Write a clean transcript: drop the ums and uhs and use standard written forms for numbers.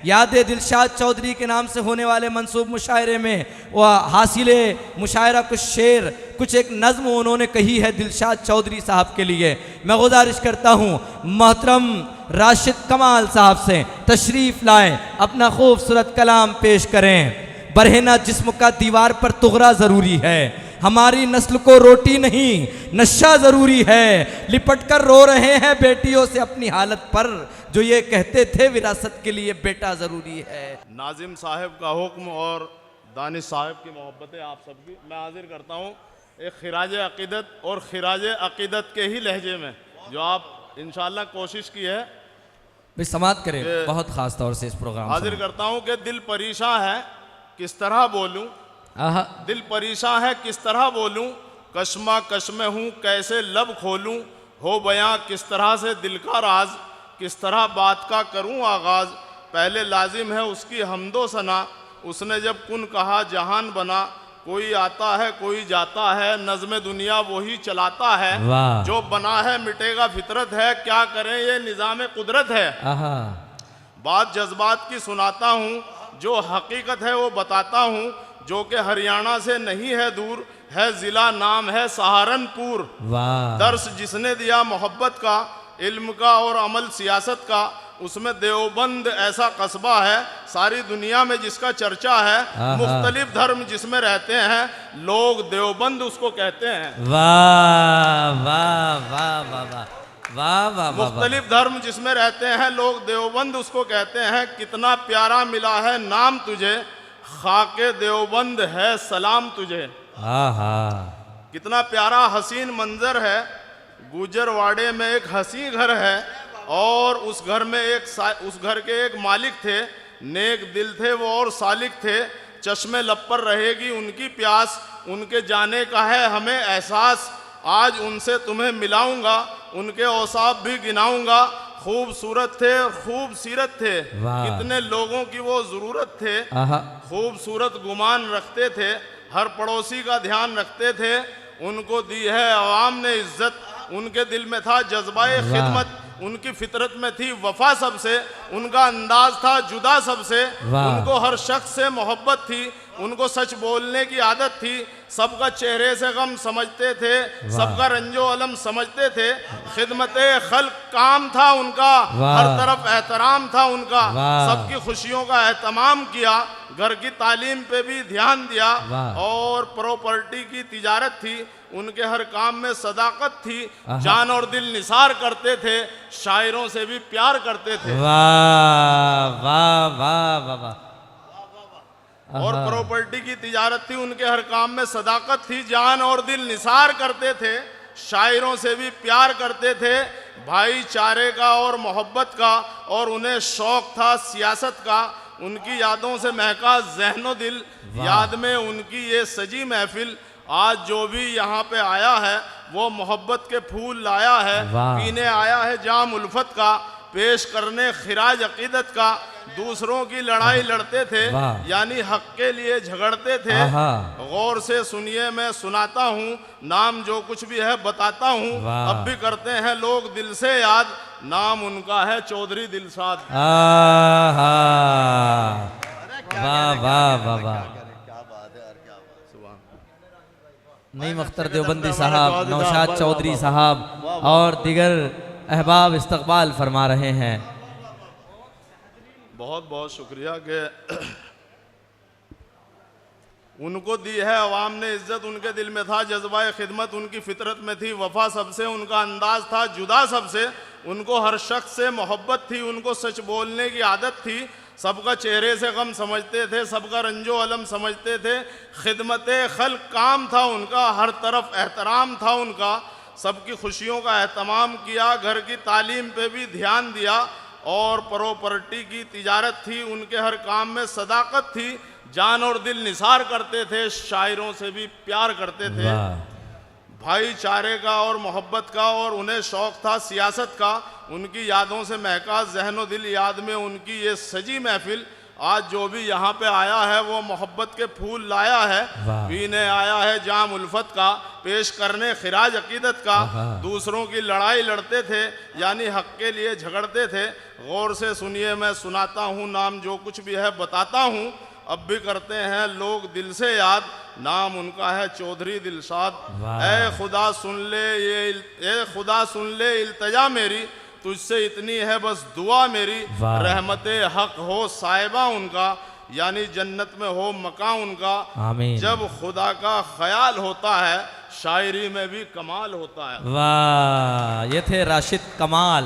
याद दिलशाद चौधरी के नाम से होने वाले मंसूब मुशायरे में वह हासिले मुशायरा कुछ शेर कुछ एक नज़्म उन्होंने कही है दिलशाद चौधरी साहब के लिए। मैं गुजारिश करता हूँ मोहतरम राशिद कमाल साहब से तशरीफ़ लाएं, अपना खूबसूरत कलाम पेश करें। बरहना जिस्म का दीवार पर तुगरा ज़रूरी है, हमारी नस्ल को रोटी नहीं नशा ज़रूरी है। लिपट कर रो रहे हैं बेटियों से अपनी हालत पर, जो ये कहते थे विरासत के लिए बेटा ज़रूरी है। नाजिम साहब का हुक्म और दानिश साहब की मोहब्बतें आप सबकी मैं हाजिर करता हूँ एक खिराज अक़ीदत और खिराज अक़ीदत के ही लहजे में, जो आप इंशाअल्लाह कोशिश की है भाई समात करें बहुत ख़ास तौर से इस प्रोग्राम हाजिर करता हूँ कि दिल परेशान है किस तरह बोलूँ, दिल परेशान है किस तरह बोलूं, कश्मा कश्मे हूँ कैसे लब खोलूं, हो बयां किस तरह से दिल का राज, किस तरह बात का करूं आगाज। पहले लाजिम है उसकी हमदो सना, उसने जब कुन कहा जहान बना। कोई आता है कोई जाता है, नज़्म दुनिया वही चलाता है। जो बना है मिटेगा फितरत है, क्या करें ये निज़ाम कुदरत है। बात जज्बात की सुनाता हूँ, जो हकीकत है वो बताता हूँ, जो कि हरियाणा से नहीं है दूर, है ज़िला नाम है सहारनपुर। दर्स जिसने दिया मोहब्बत का, इल्म का और अमल सियासत का, उसमें देवबंद ऐसा कस्बा है सारी दुनिया में जिसका चर्चा है। मुख्तलिफ धर्म जिसमें रहते हैं लोग देवबंद उसको कहते हैं। वाह वाह वाह वाह वाह वाह वाह। मुख्तलिफ धर्म जिसमें रहते हैं लोग देवबंद उसको कहते हैं। कितना प्यारा मिला है नाम तुझे, खाके देवबंद है सलाम तुझे। कितना प्यारा हसीन मंजर है, गुजरवाड़े में एक हसी घर है और उस घर में उस घर के एक मालिक थे, नेक दिल थे वो और सालिक थे। चश्मे लब पर रहेगी उनकी प्यास, उनके जाने का है हमें एहसास। आज उनसे तुम्हें मिलाऊंगा, उनके औसाफ भी गिनाऊंगा। खूबसूरत थे और खूब सीरत थे, कितने लोगों की वो ज़रूरत थे। खूबसूरत गुमान रखते थे, हर पड़ोसी का ध्यान रखते थे। उनको दी है अवाम ने इज्जत, उनके दिल में था जज्बाए खिदमत, उनकी फितरत में थी वफा सबसे, उनका अंदाज था जुदा सबसे। उनको हर शख्स से मोहब्बत थी, उनको सच बोलने की आदत थी। सबका चेहरे से गम समझते थे, सबका रंजो अलम समझते थे। खिदमते खल्क काम था उनका, हर तरफ एहतराम था उनका। सबकी खुशियों का एहतमाम किया, घर की तालीम पे भी ध्यान दिया और प्रॉपर्टी की तिजारत थी। उनके हर काम में सदाकत थी, जान और दिल निसार करते थे, शायरों से भी प्यार करते थे। वाह वाह वाह वाह। और प्रॉपर्टी की तिजारत थी, उनके हर काम में सदाकत थी, जान और दिल निसार करते थे, शायरों से भी प्यार करते थे। भाईचारे का और मोहब्बत का और उन्हें शौक था सियासत का। उनकी यादों से महका ज़हनो दिल, याद में उनकी ये सजी महफिल। आज जो भी यहाँ पे आया है वो मोहब्बत के फूल लाया है, पीने आया है जाम उल्फत का, पेश करने खिराज अकीदत का। दूसरों की लड़ाई लड़ते थे, यानी हक के लिए झगड़ते थे। गौर से सुनिए मैं सुनाता हूँ, नाम जो कुछ भी है बताता हूँ। अब भी करते हैं लोग दिल से याद, नाम उनका है चौधरी दिलशाद। वाह वाह वाह वाह। नईम अख्तर देवबंदी साहब, नौशाद चौधरी साहब और दिगर अहबाब इस्तकबाल फरमा रहे हैं। बहुत बहुत शुक्रिया कि उनको दी है अवाम ने इज्जत। उनके दिल में था जज्बाए खिदमत, उनकी फितरत में थी वफा सबसे, उनका अंदाज था जुदा सबसे। उनको हर शख्स से मोहब्बत थी, उनको सच बोलने की आदत थी। सबका चेहरे से गम समझते थे, सबका रंजो अलम समझते थे। खिदमते खल्क काम था उनका, हर तरफ एहतराम था उनका। सबकी खुशियों का एहतमाम किया, घर की तालीम पे भी ध्यान दिया और प्रॉपर्टी की तिजारत थी। उनके हर काम में सदाकत थी, जान और दिल निसार करते थे, शायरों से भी प्यार करते थे। भाईचारे का और मोहब्बत का और उन्हें शौक था सियासत का। उनकी यादों से महका ज़हनो दिल, याद में उनकी ये सजी महफिल। आज जो भी यहाँ पे आया है वो मोहब्बत के फूल लाया है, वाह। पीने आया है जाम उल्फत का, पेश करने खिराज अकीदत का। दूसरों की लड़ाई लड़ते थे यानी हक के लिए झगड़ते थे। गौर से सुनिए मैं सुनाता हूँ, नाम जो कुछ भी है बताता हूँ। अब भी करते हैं लोग दिल से याद, नाम उनका है चौधरी दिलशाद। ए खुदा सुन ले इल्तिजा मेरी, तुझसे इतनी है बस दुआ मेरी। रहमते हक हो साहिबा उनका, यानी जन्नत में हो मकान उनका। आमीन। जब खुदा का ख्याल होता है शायरी में भी कमाल होता है। वाह, ये थे राशिद कमाल।